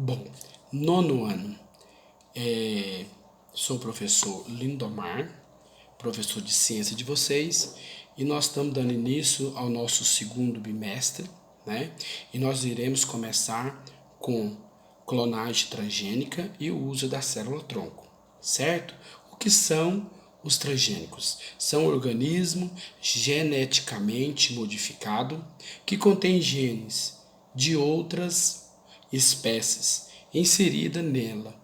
Bom, nono ano. Sou o professor Lindomar, professor de ciência de vocês, e nós estamos dando início ao nosso segundo bimestre, né? E nós iremos começar com clonagem transgênica e o uso da célula-tronco, certo? O que são os transgênicos? São organismos geneticamente modificados que contêm genes de outras espécies inserida nela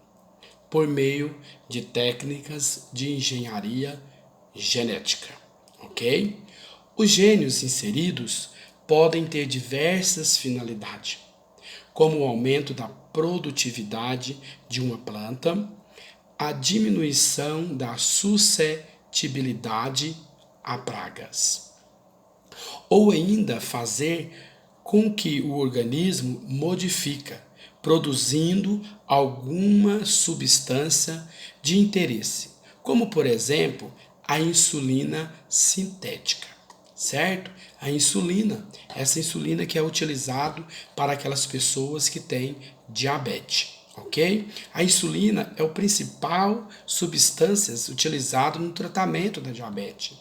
por meio de técnicas de engenharia genética, ok? Os gênios inseridos podem ter diversas finalidades, como o aumento da produtividade de uma planta, a diminuição da suscetibilidade a pragas, ou ainda fazer com que o organismo modifica, produzindo alguma substância de interesse, como por exemplo a insulina sintética, certo? A insulina, essa insulina que é utilizado para aquelas pessoas que têm diabetes, ok? A insulina é o principal substância utilizada no tratamento da diabetes.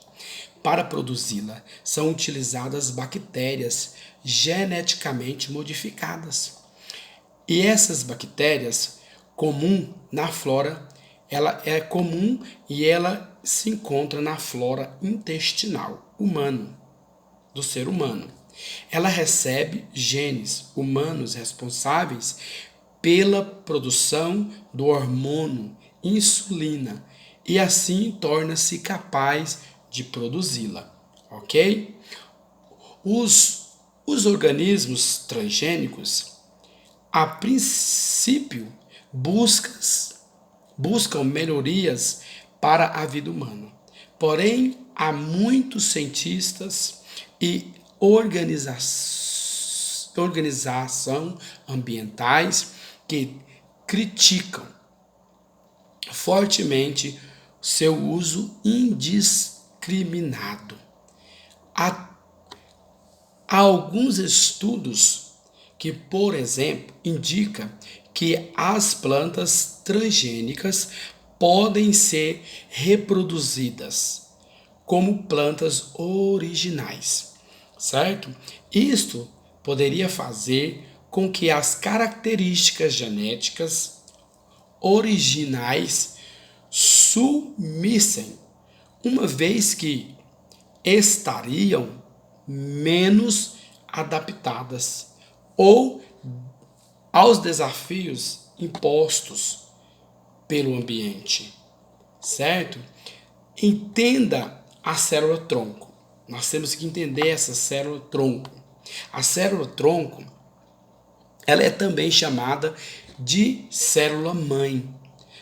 Para produzi-la, são utilizadas bactérias geneticamente modificadas. E essas bactérias, comum na flora, ela é comum e ela se encontra na flora intestinal humano, do ser humano. Ela recebe genes humanos responsáveis pela produção do hormônio insulina e assim torna-se capaz de produzi-la, ok? Os organismos transgênicos, a princípio, buscam melhorias para a vida humana. Porém, há muitos cientistas e organização ambientais que criticam fortemente seu uso indiscriminado. Há alguns estudos que, por exemplo, indicam que as plantas transgênicas podem ser reproduzidas como plantas originais, certo? Isto poderia fazer com que as características genéticas originais sumissem, uma vez que estariam menos adaptadas ou aos desafios impostos pelo ambiente, certo? Entenda a célula-tronco. Nós temos que entender essa célula-tronco. A célula-tronco, ela é também chamada de célula-mãe.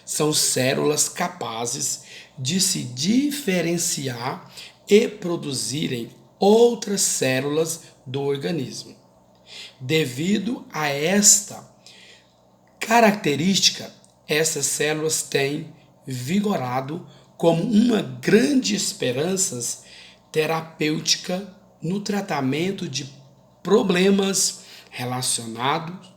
São células capazes de se diferenciar e produzirem outras células do organismo. Devido a esta característica, essas células têm vigorado como uma grande esperança terapêutica no tratamento de problemas relacionados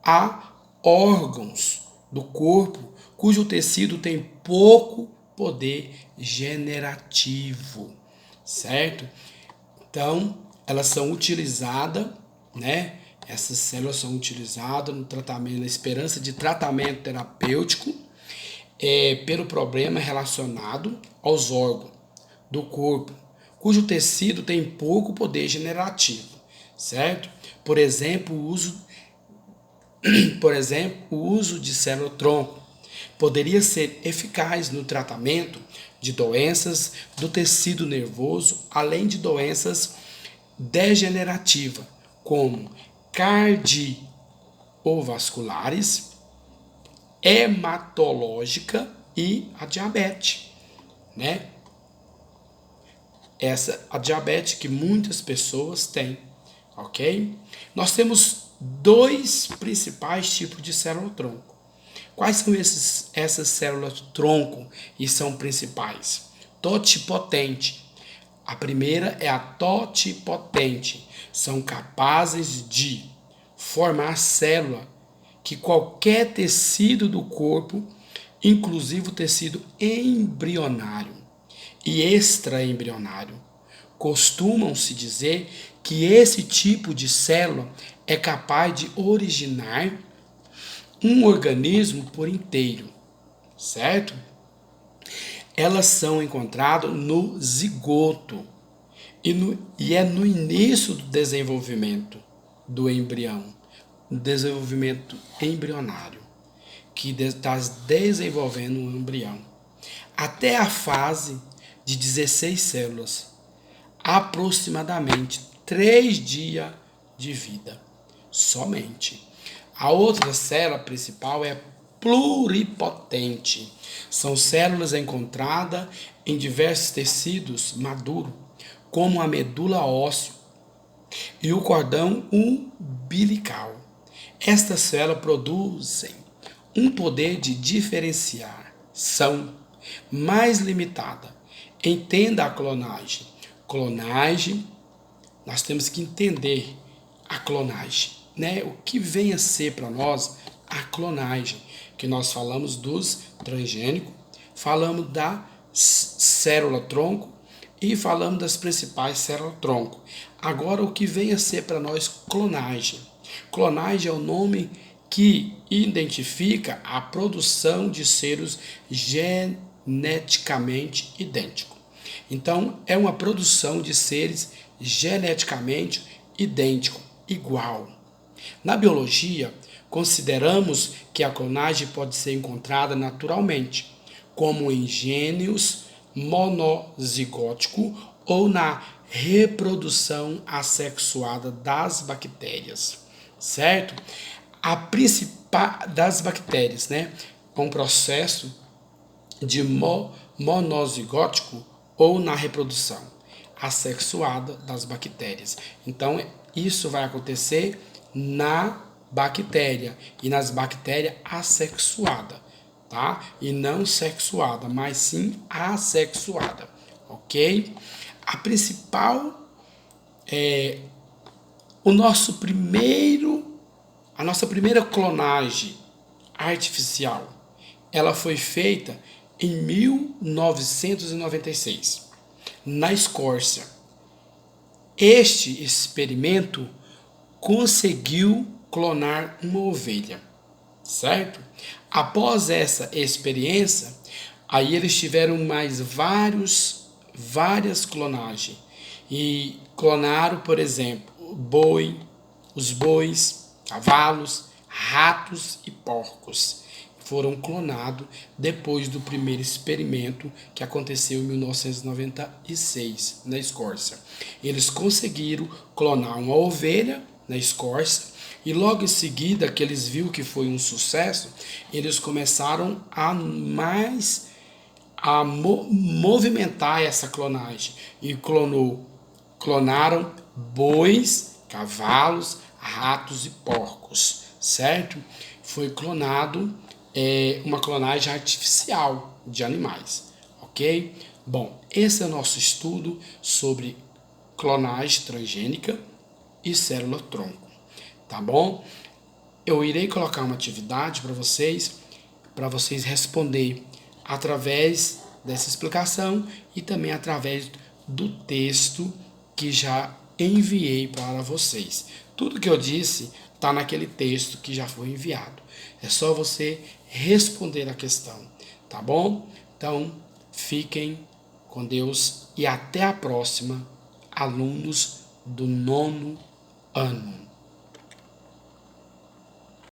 a órgãos do corpo cujo tecido tem pouco poder generativo, certo? Então, elas são utilizadas, né? Essas células são utilizadas no tratamento, na esperança de tratamento terapêutico pelo problema relacionado aos órgãos do corpo, cujo tecido tem pouco poder generativo, certo? Por exemplo, o uso de célula-tronco poderia ser eficaz no tratamento de doenças do tecido nervoso, além de doenças degenerativas, como cardiovasculares, hematológica e a diabetes, né? A diabetes que muitas pessoas têm, ok? Nós temos dois principais tipos de célula-tronco. Quais são essas células-tronco e são principais? Totipotente. A primeira é a totipotente. São capazes de formar célula que qualquer tecido do corpo, inclusive o tecido embrionário e extraembrionário, costumam-se dizer que esse tipo de célula é capaz de originar um organismo por inteiro, certo? Elas são encontradas no zigoto e é no início do desenvolvimento do embrião, no desenvolvimento embrionário, que está desenvolvendo um embrião, até a fase de 16 células, aproximadamente 3 dias de vida, somente. A outra célula principal é pluripotente. São células encontradas em diversos tecidos maduros, como a medula óssea e o cordão umbilical. Estas células produzem um poder de diferenciação mais limitada. Entenda a clonagem. Clonagem, nós temos que entender a clonagem, né? O que vem a ser para nós a clonagem, que nós falamos dos transgênicos, falamos da célula-tronco e falamos das principais células-tronco. Agora, o que vem a ser para nós clonagem? Clonagem é o nome que identifica a produção de seres geneticamente idênticos. Então, é uma produção de seres geneticamente idênticos, igual. Na biologia, consideramos que a clonagem pode ser encontrada naturalmente, como em gêmeos monozigóticos ou na reprodução assexuada das bactérias, certo? A principal das bactérias, né? É um processo de monozigótico ou na reprodução assexuada das bactérias. Então, isso vai acontecer na bactéria e nas bactérias assexuadas, tá? E não sexuada, mas sim assexuada, ok? A principal a nossa primeira clonagem artificial, ela foi feita em 1996, na Escócia. Este experimento conseguiu clonar uma ovelha, certo? Após essa experiência, aí eles tiveram mais várias clonagens e clonaram, por exemplo, os bois, cavalos, ratos e porcos. Foram clonados depois do primeiro experimento que aconteceu em 1996 na Escócia. Eles conseguiram clonar uma ovelha na Escócia e logo em seguida que eles viram que foi um sucesso, eles começaram a movimentar essa clonagem e clonaram bois, cavalos, ratos e porcos, certo? Foi clonado uma clonagem artificial de animais, ok? Bom, esse é o nosso estudo sobre clonagem transgênica e célula-tronco, tá bom? Eu irei colocar uma atividade para vocês responder através dessa explicação e também através do texto que já enviei para vocês. Tudo que eu disse está naquele texto que já foi enviado. É só você responder a questão, tá bom? Então, fiquem com Deus e até a próxima, alunos do 9º ano.